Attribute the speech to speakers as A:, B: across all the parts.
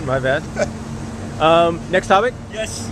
A: my bad. Next topic?
B: Yes.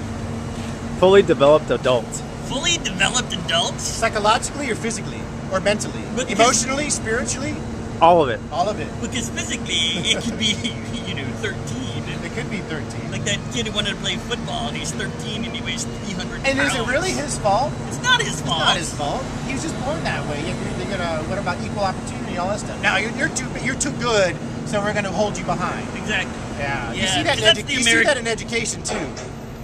A: Fully developed adults.
B: Fully developed adults?
C: Psychologically or physically? Or mentally?
B: But
C: Emotionally? Spiritually?
A: All of it.
C: All of it.
B: Because physically, it could be, 13.
C: It could be 13.
B: Like that kid who wanted to play football, and he's 13 and he weighs 300
C: And
B: pounds.
C: is it really his fault?
B: It's not his fault.
C: It's not his fault. He was just born that way. They're gonna, what about equal opportunity, all that stuff? Now you're too good, so we're gonna hold you behind.
B: Exactly.
C: Yeah.
B: Yeah,
C: You see that?
B: that's
C: You see that in education too.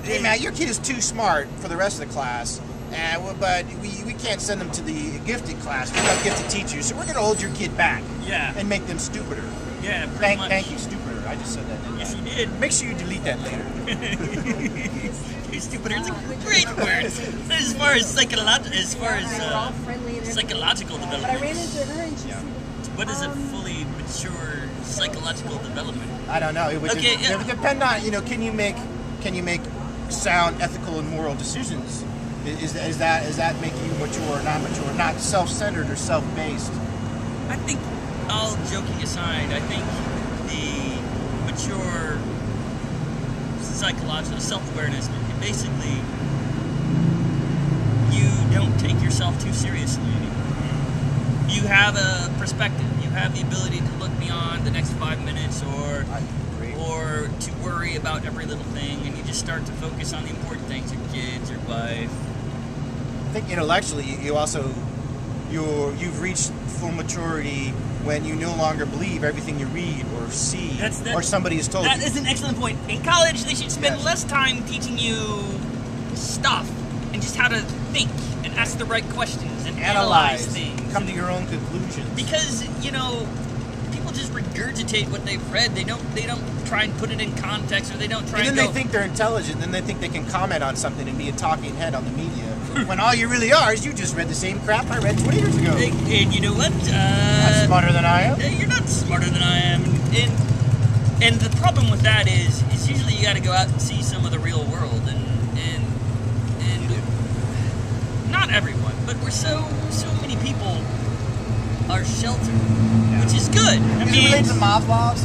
C: Hey man, your kid is too smart for the rest of the class, but we can't send them to the gifted class. We have gifted teachers, so we're gonna hold your kid back.
B: Yeah.
C: And make them stupider.
B: Yeah, pretty much.
C: Thank you, stupider. I just said that. Didn't
B: Yes,
C: I?
B: you did.
C: Make sure you delete that later.
B: Stupider is a great word. As far as psychological
D: But I ran
B: development,
D: into her and she said,
B: what is a fully mature psychological development?
C: I don't know. It would
B: Okay,
C: it would depend on, can you make sound ethical and moral decisions? Is that make you mature or not mature? Not self-centered or self-based.
B: I think, all joking aside, I think the mature psychological self-awareness, basically, you don't take yourself too seriously anymore. You have a perspective. You have the ability to look beyond the next 5 minutes or to worry about every little thing, and you just start to focus on the important things, your kids, your wife.
C: I think intellectually, you've reached full maturity when you no longer believe everything you read or see or somebody has told you.
B: That is an excellent point. In college, they should spend
C: Yes.
B: less time teaching you stuff and just how to think and ask the right questions and analyze things.
C: Come to your own conclusions.
B: Because, people just regurgitate what they've read. They don't try and put it in context, or they don't try
C: And
B: and
C: then
B: go,
C: they think they're intelligent, then they think they can comment on something and be a talking head on the media. When all you really are is you just read the same crap I read 20 years ago.
B: and you know what?
C: Not smarter than I am.
B: You're not smarter than I am. And the problem with that is usually you got to go out and see some of the real world, and not everyone, but so many people are sheltered, which is good. I
C: Is it
B: mean,
C: related to Maslow's?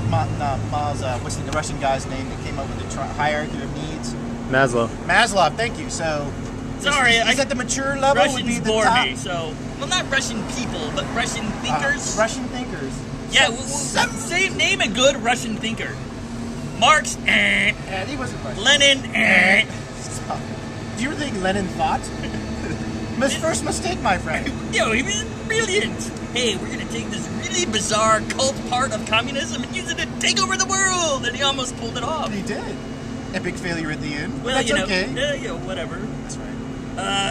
C: What's the Russian guy's name that came up with the hierarchy of needs?
A: Maslow.
C: Maslow, thank you. So,
B: sorry,
C: is at the mature level would be
B: Russians
C: the
B: bore
C: top.
B: me. So, well, not Russian people, but Russian thinkers.
C: Russian thinkers.
B: Yeah, name a good Russian thinker. Marx,
C: Yeah, he wasn't Russian.
B: Lenin,
C: Stop. Do you think Lenin thought? First mistake, my friend.
B: he was brilliant. Hey, we're gonna take this really bizarre cult part of communism and use it to take over the world, and he almost pulled it off.
C: He did. Epic failure at the end.
B: Well,
C: That's okay.
B: Whatever.
C: That's right.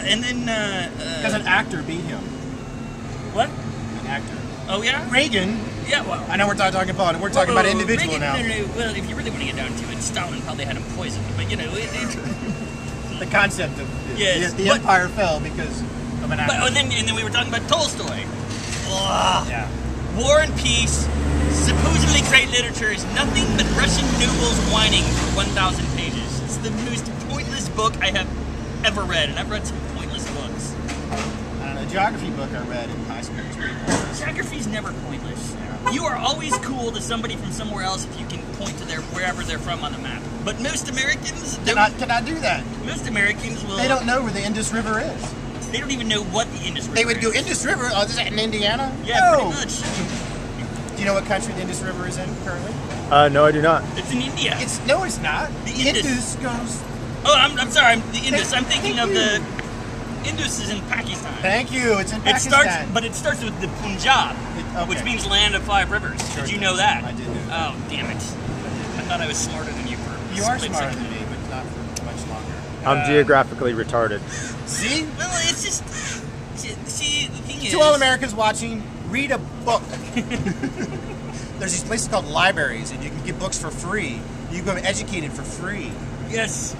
B: And then,
C: Because an actor beat him.
B: what?
C: An actor.
B: Oh, yeah?
C: Reagan.
B: Yeah, well.
C: I know we're not talking politics. We're talking about an individual
B: Reagan,
C: now.
B: No. Well, if you really want to get down to it, Stalin probably had him poisoned. But,
C: The concept of
B: Yes,
C: the empire fell because of an actor.
B: and then we were talking about Tolstoy. Ugh.
C: Yeah.
B: War and Peace, supposedly great literature, is nothing but Russian nobles whining for 1,000 pages. It's the most pointless book I have ever read, and I've read some pointless books.
C: I don't know. The geography book I read in high school was pretty pointless.
B: Geography's never pointless.
C: Yeah.
B: You are always cool to somebody from somewhere else if you can point to wherever they're from on the map. But most Americans
C: Cannot do that.
B: Most Americans will.
C: They don't know where the Indus River is.
B: They don't even know what the Indus River
C: They would go,
B: is.
C: Indus River? Oh, is that in Indiana?
B: Yeah,
C: No.
B: pretty much.
C: Do you know what country the Indus River is in currently?
A: No, I do not.
B: It's in India.
C: It's not.
B: The Indus.
C: goes.
B: Oh, I'm sorry. The Indus. I'm thinking
C: Thank
B: of
C: you.
B: the Indus is in Pakistan.
C: Thank you. It's in
B: It
C: Pakistan.
B: starts with the Punjab,
C: okay.
B: which means land of 5 rivers.
C: Sure
B: Did you
C: does.
B: know that?
C: I did know that.
B: Oh, damn it! I thought I was smarter than you for a
C: You are
B: split
C: smarter
B: second.
C: than me, but not for much longer.
A: I'm geographically retarded.
C: See?
B: Well, it's just see the thing is.
C: To all Americans watching, read a book. There's these places called libraries, and you can get books for free. You can get educated for free.
B: Yes,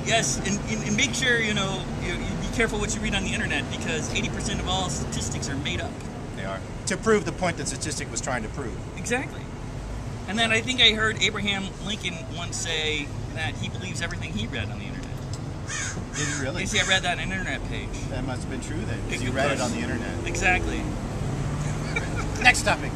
B: and make sure you be careful what you read on the internet, because 80% of all statistics are made up.
C: They are. To prove the point that statistic was trying to prove.
B: Exactly. And then I think I heard Abraham Lincoln once say that he believes everything he read on the internet.
C: Did you really?
B: You see, I read that on an internet page.
C: That must have been true then, because you
B: It
C: read it
B: was.
C: on the internet.
B: Exactly.
C: Next topic.